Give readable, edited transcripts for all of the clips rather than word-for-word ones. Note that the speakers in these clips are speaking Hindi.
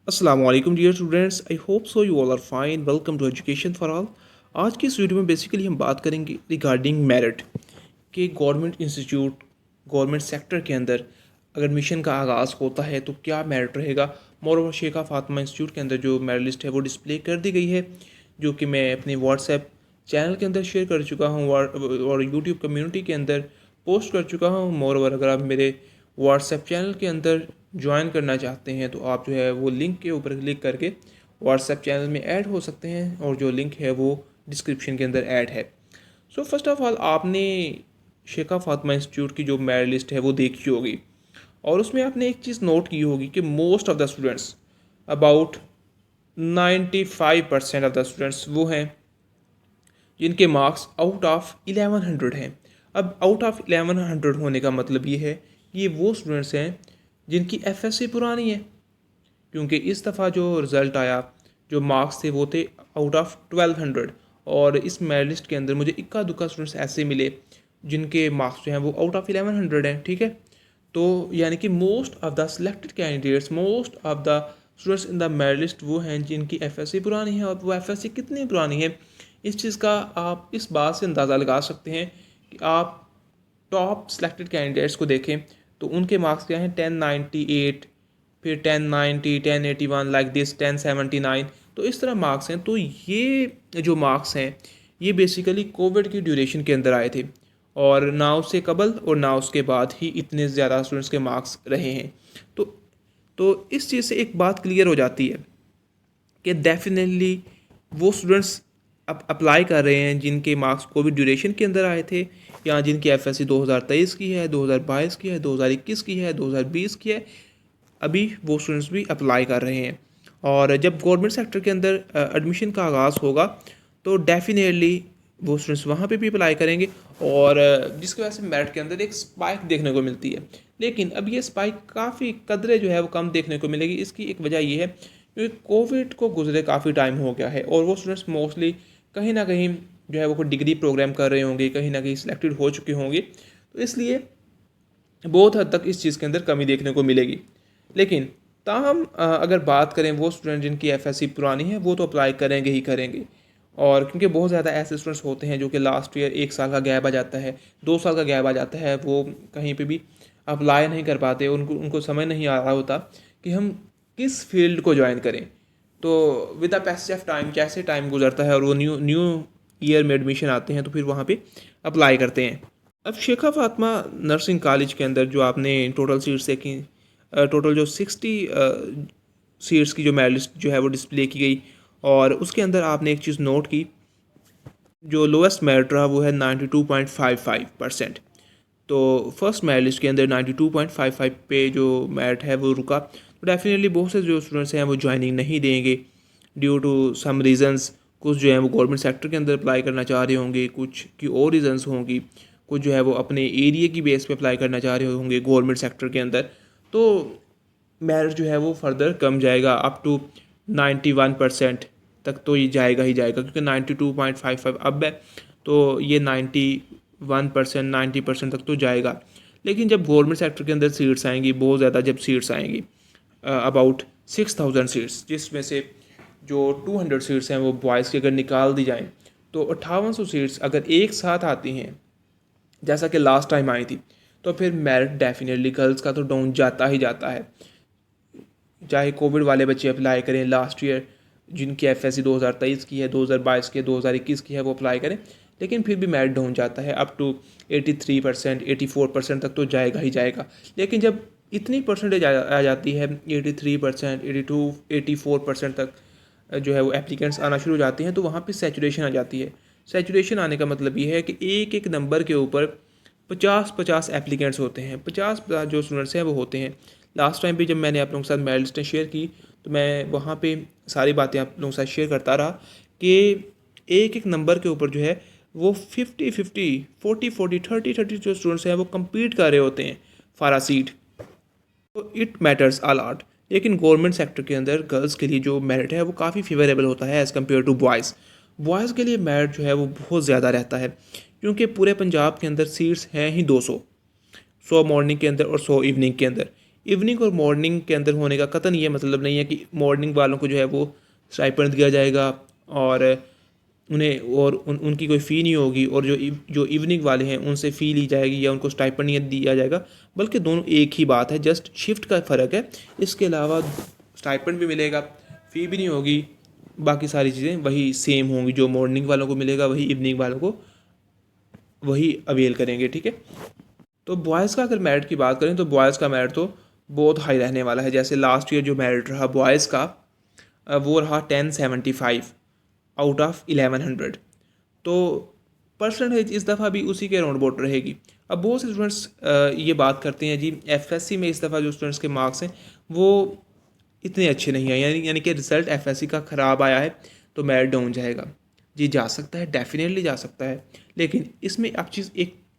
अस्सलाम वालेकुम dear students, I hope so you all are fine. Welcome to education for all. आज की इस वीडियो में बेसिकली हम बात करेंगे रिगार्डिंग मेरिट कि गवर्नमेंट इंस्टीट्यूट गवर्नमेंट सेक्टर के अंदर अगर मिशन का आगाज़ होता है तो क्या मेरिट रहेगा। मोरवा शेखा फातिमा इंस्टीट्यूट के अंदर जो मेरिट लिस्ट है वो डिस्प्ले कर दी गई है, जो कि मैं अपने व्हाट्सएप चैनल के अंदर शेयर कर चुका हूँ और यूट्यूब कम्युनिटी के अंदर पोस्ट कर चुका हूँ। मोरवर अगर आप मेरे व्हाट्सएप चैनल के अंदर ज्वाइन करना चाहते हैं तो आप जो है वो लिंक के ऊपर क्लिक करके व्हाट्सएप चैनल में ऐड हो सकते हैं, और जो लिंक है वो डिस्क्रिप्शन के अंदर ऐड है। सो फर्स्ट ऑफ ऑल आपने शेखा फातिमा इंस्टीट्यूट की जो मेरिट लिस्ट है वो देखी होगी, और उसमें आपने एक चीज़ नोट की होगी कि most of the students, about 95% of the students वो हैं जिनके मार्क्स आउट ऑफ 1100 हैं। अब आउट ऑफ 1100 होने का मतलब ये है कि ये वो स्टूडेंट्स हैं जिनकी एफएससी पुरानी है, क्योंकि इस दफ़ा जो रिज़ल्ट आया, जो मार्क्स थे वो थे आउट ऑफ 1200, और इस मेरिट लिस्ट के अंदर मुझे इक्का दुक्का स्टूडेंट्स ऐसे मिले जिनके मार्क्स जो हैं वो आउट ऑफ 1100 हैं। ठीक है, तो यानी कि most of the selected candidates, most of the students in the merit list वो हैं जिनकी एफएससी पुरानी है। और वो एफएससी कितनी पुरानी है, इस चीज़ का आप इस बात से अंदाज़ा लगा सकते हैं कि आप टॉप सेलेक्टेड कैंडिडेट्स को देखें तो उनके मार्क्स क्या हैं, 1098, फिर 1090, 1081, लाइक दिस 1079। तो इस तरह मार्क्स हैं। तो ये जो मार्क्स हैं ये बेसिकली कोविड की ड्यूरेशन के अंदर आए थे, और ना उससे कबल और ना उसके बाद ही इतने ज़्यादा स्टूडेंट्स के मार्क्स रहे हैं। तो तो इस चीज़ से एक बात क्लियर हो जाती है कि डेफिनेटली वो स्टूडेंट्स अब अप्लाई कर रहे हैं जिनके मार्क्स कोविड ड्यूरेशन के अंदर आए थे, या जिनकी एफएससी 2023 की है, 2022 की है, 2021 की है, 2020 की है, अभी वो स्टूडेंट्स भी अप्लाई कर रहे हैं। और जब गवर्नमेंट सेक्टर के अंदर एडमिशन का आगाज़ होगा तो डेफिनेटली वो स्टूडेंट्स वहाँ पे भी अप्लाई करेंगे, और जिसकी वजह से मेरिट के अंदर एक स्पाइक देखने को मिलती है। लेकिन अब ये स्पाइक काफ़ी कदरे जो है वो कम देखने को मिलेगी। इसकी एक वजह ये है क्योंकि कोविड को गुजरे काफ़ी टाइम हो गया है, और वो स्टूडेंट्स मोस्टली कहीं ना कहीं जो है वो कोई डिग्री प्रोग्राम कर रहे होंगे, कहीं ना कहीं सिलेक्टेड हो चुके होंगे, तो इसलिए बहुत हद तक इस चीज़ के अंदर कमी देखने को मिलेगी। लेकिन ताहम अगर बात करें वो स्टूडेंट जिनकी एफएससी पुरानी है वो तो अप्लाई करेंगे ही करेंगे, और क्योंकि बहुत ज़्यादा ऐसे स्टूडेंट्स होते हैं जो कि लास्ट ईयर 1 साल का गैप आ जाता है, 2 साल का गैप आ जाता है, वो कहीं पे भी अप्लाई नहीं कर पाते, उनको उनको समझ नहीं आ रहा होता कि हम किस फील्ड को ज्वाइन करें। तो with the passage of time कैसे टाइम गुजरता है और वो न्यू न्यू ईयर में एडमिशन आते हैं तो फिर वहाँ पे अप्लाई करते हैं। अब शेखा फातिमा नर्सिंग कॉलेज के अंदर जो आपने टोटल सीट्स देखी, टोटल जो 60 सीट्स की जो मेरिट लिस्ट जो है वो डिस्प्ले की गई, और उसके अंदर आपने एक चीज़ नोट की, जो लोएस्ट मेरिट रहा वो है 92.55%। तो फर्स्ट मेरिट लिस्ट के अंदर 92.55 पे जो मेरिट है वो रुका। तो डेफिनेटली बहुत से जो स्टूडेंट्स हैं वो ज्वाइनिंग नहीं देंगे ड्यू टू सम रीज़न्स। कुछ जो है वो गवर्नमेंट सेक्टर के अंदर अप्लाई करना चाह रहे होंगे, कुछ की और रीज़न्स होंगी, कुछ जो है वो अपने एरिया की बेस पे अप्लाई करना चाह रहे होंगे गवर्नमेंट सेक्टर के अंदर। तो मेरिट जो है वो फर्दर कम जाएगा, अप टू 91% तक तो ये जाएगा ही जाएगा, क्योंकि 92.55 अब है, तो ये 91%, 90% तक तो जाएगा। लेकिन जब गवर्नमेंट सेक्टर के अंदर सीट्स आएंगी, बहुत ज़्यादा जब सीट्स आएंगी, अबाउट 6000 सीट्स, जिसमें से जो 200 सीट्स हैं वो बॉयज़ की अगर निकाल दी जाएँ तो 5800 सीट्स अगर एक साथ आती हैं जैसा कि लास्ट टाइम आई थी, तो फिर मेरिट डेफिनेटली गर्ल्स का तो डाउन जाता ही जाता है। चाहे कोविड वाले बच्चे अप्लाई करें लास्ट ईयर, जिनकी एफएससी 2023 की है, 2022 की है, 2021 की है, वो अप्लाई करें, लेकिन फिर भी मेरिट डाउन जाता है, अप टू 83%, 84% तक तो जाएगा ही जाएगा। लेकिन जब इतनी परसेंटेज आ जाती है 83%, 82, 84% तक जो है वो एप्लीकेंट्स आना शुरू हो जाते हैं, तो वहाँ पे सैचुरेशन आ जाती है। सैचुरेशन आने का मतलब ये है कि एक एक नंबर के ऊपर 50-50 एप्लीकेंट्स होते हैं, 50 जो स्टूडेंट्स हैं वो होते हैं। लास्ट टाइम भी जब मैंने आप लोगों के साथ मेरिट लिस्टें शेयर की तो मैं वहाँ पे सारी बातें आप लोगों के साथ शेयर करता रहा कि एक एक नंबर के ऊपर जो है वो 50-50, 40-40, 30-30 जो स्टूडेंट्स हैं वो कम्पीट कर रहे होते हैं फॉर अ सीट। तो इट मैटर्स अ लॉट। लेकिन गवर्नमेंट सेक्टर के अंदर गर्ल्स के लिए जो मेरिट है वो काफ़ी फेवरेबल होता है as compare to boys. Boys के लिए मेरिट जो है वो बहुत ज़्यादा रहता है, क्योंकि पूरे पंजाब के अंदर सीट्स हैं ही 200, 100 मॉर्निंग के अंदर और 100 इवनिंग के अंदर। इवनिंग और मॉर्निंग के अंदर होने का कतई ये मतलब नहीं है कि मॉर्निंग वालों को जो है वो स्टाइपेंड दिया जाएगा और उनकी कोई फ़ी नहीं होगी, और जो इवनिंग वाले हैं उनसे फ़ी ली जाएगी या उनको स्टाइपेंड नहीं दिया जाएगा, बल्कि दोनों एक ही बात है, जस्ट शिफ्ट का फ़र्क है। इसके अलावा स्टाइपेंड भी मिलेगा, फ़ी भी नहीं होगी, बाकी सारी चीज़ें वही सेम होंगी। जो मॉर्निंग वालों को मिलेगा वही इवनिंग वालों को वही अवेल करेंगे, ठीक है। तो बॉयज़ का अगर मेरिट की बात करें तो बॉयज़ का मेरिट तो बहुत हाई रहने वाला है। जैसे लास्ट ईयर जो मेरिट रहा बॉयज़ का वो रहा 1075 आउट ऑफ 1100। तो परसेंटेज इस दफ़ा भी उसी के अराउंड अबाउट रहेगी। अब बहुत से स्टूडेंट्स ये बात करते हैं जी एफएससी में इस दफ़ा जो स्टूडेंट्स के मार्क्स हैं वो इतने अच्छे नहीं आए, यानी कि रिज़ल्ट एफएससी का ख़राब आया है तो मेरिट डाउन जाएगा। जी जा सकता है, डेफिनेटली जा सकता है, लेकिन इसमें अब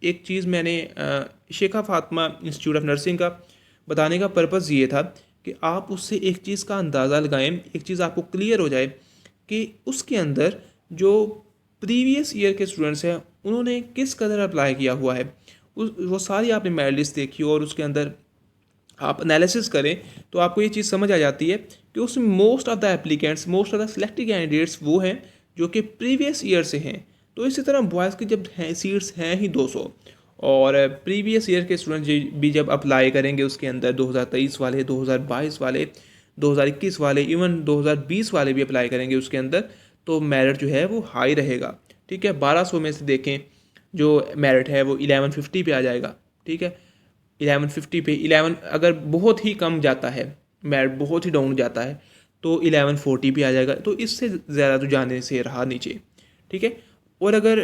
एक चीज़ मैंने शेखा फातिमा इंस्टीट्यूट ऑफ नर्सिंग का बताने का पर्पज़ ये था कि आप उससे एक चीज़ का अंदाज़ा लगाएं, एक चीज़ आपको क्लियर हो जाए कि उसके अंदर जो प्रीवियस ईयर के स्टूडेंट्स हैं उन्होंने किस कदर अप्लाई किया हुआ है। वो सारी आपने मेरिट लिस्ट देखी और उसके अंदर आप एनालिसिस करें तो आपको ये चीज़ समझ आ जाती है कि उसमें most of the applicants, most of the selected candidates वो हैं जो कि प्रीवियस ईयर से हैं। तो इसी तरह बॉयज़ की जब हैं सीट्स हैं ही 200 और प्रीवियस ईयर के स्टूडेंट्स भी जब अप्लाई करेंगे उसके अंदर 2023 वाले, 2022 वाले, 2021 वाले, इवन 2020 वाले भी अप्लाई करेंगे उसके अंदर, तो मेरिट जो है वो हाई रहेगा, ठीक है। 1200 में से देखें जो मेरिट है वो 1150 पे आ जाएगा, ठीक है। 1150 पे 11 अगर बहुत ही कम जाता है, मेरिट बहुत ही डाउन जाता है तो 1140 पे आ जाएगा। तो इससे ज़्यादा तो जाने से रहा नीचे, ठीक है। और अगर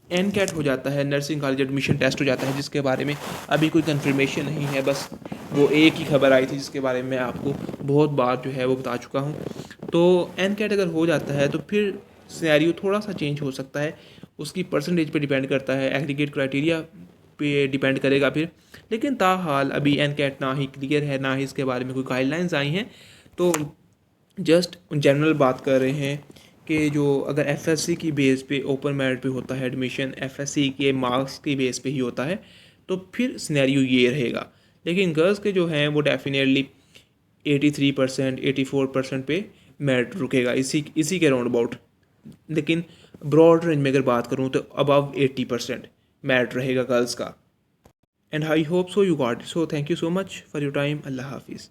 एनकैट हो जाता है, नर्सिंग कॉलेज एडमिशन टेस्ट हो जाता है, जिसके बारे में अभी कोई कंफर्मेशन नहीं है, बस वो एक ही खबर आई थी जिसके बारे में आपको बहुत बार जो है वो बता चुका हूँ। तो एनकैट अगर हो जाता है तो फिर सिनेरियो थोड़ा सा चेंज हो सकता है, उसकी परसेंटेज पे डिपेंड करता है, एग्रीगेट क्राइटेरिया पे डिपेंड करेगा फिर। लेकिन ताहाल अभी एनकैट ना ही क्लियर है, ना ही इसके बारे में कोई गाइडलाइंस आई हैं, तो जस्ट जनरल बात कर रहे हैं कि जो अगर एफएससी की बेस पे ओपन मेरिट पे होता है एडमिशन, एफएससी के मार्क्स की बेस पे ही होता है, तो फिर सिनेरियो ये रहेगा। लेकिन गर्ल्स के जो हैं वो डेफिनेटली 83%, 84% पे मेरिट रुकेगा, इसी के राउंड अबाउट। लेकिन ब्रॉड रेंज में अगर बात करूँ तो अबव 80% मेरिट रहेगा गर्ल्स का। And I hope so you got. So thank you so much for your time. अल्लाह हाफिज़।